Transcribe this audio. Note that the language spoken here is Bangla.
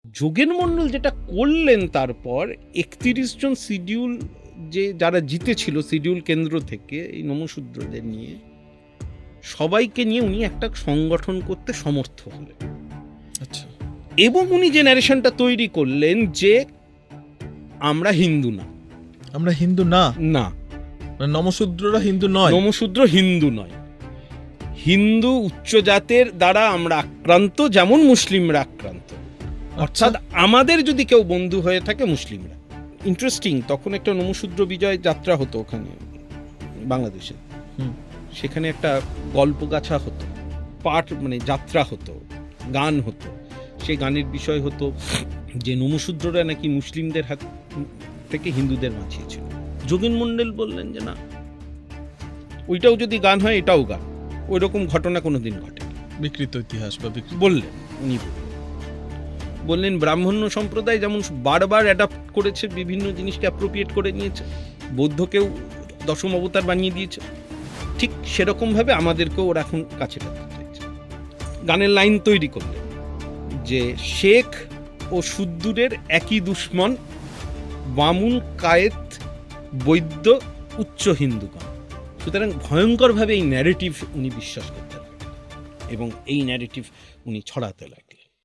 যোগেন মণ্ডল যেটা করলেন তারপর 31 জন শিডিউল যে যারা জিতেছিল শিডিউল কেন্দ্র থেকে এই নমশূদ্রদের নিয়ে সবাইকে নিয়ে উনি একটা সংগঠন করতে সমর্থ হলেন। আচ্ছা, এবং উনি যে ন্যারেশনটা তৈরি করলেন যে আমরা হিন্দু না, আমরা হিন্দু না, না মানে নমশূদ্ররা হিন্দু নয়, নমশূদ্র হিন্দু নয়, হিন্দু উচ্চ জাতের দ্বারা আমরা আক্রান্ত যেমন মুসলিমরা আক্রান্ত, অর্থাৎ আমাদের যদি কেউ বন্ধু হয়ে থাকে মুসলিমরা। ইন্টারেস্টিং, তখন একটা নমশূদ্র বিজয় যাত্রা হতো ওখানে বাংলাদেশে, সেখানে একটা গল্পগাছা হতো, পাঠ মানে যাত্রা হতো, গান হতো। সেই গানের বিষয় হতো যে নমশূদ্ররা নাকি মুসলিমদের হাত থেকে হিন্দুদের বাঁচিয়েছিল। যোগেন মণ্ডল বললেন যে না, ওইটাও যদি গান হয় এটাও গান, ওই রকম ঘটনা কোনোদিন ঘটে। বিকৃত ইতিহাস বা বললেন উনি বললেন ব্রাহ্মণ্য সম্প্রদায় যেমন বারবার অ্যাডাপ্ট করেছে, বিভিন্ন জিনিসকে অ্যাপ্রোপ্রিয়েট করে নিয়েছে, বৌদ্ধকেও দশম অবতার বানিয়ে দিয়েছে, ঠিক সেরকমভাবে আমাদেরকেও ওরা এখন কাছে রাখতে চাইছে। গানের লাইন তৈরি করলেন যে শেখ ও শুদ্দুরের একই দুশ্মন, বামুন কায়েত বৈদ্য উচ্চ হিন্দুগণ। সুতরাং ভয়ঙ্করভাবে এই ন্যারেটিভ উনি বিশ্বাস করতে লাগলেন এবং এই ন্যারেটিভ উনি ছড়াতে লাগলেন।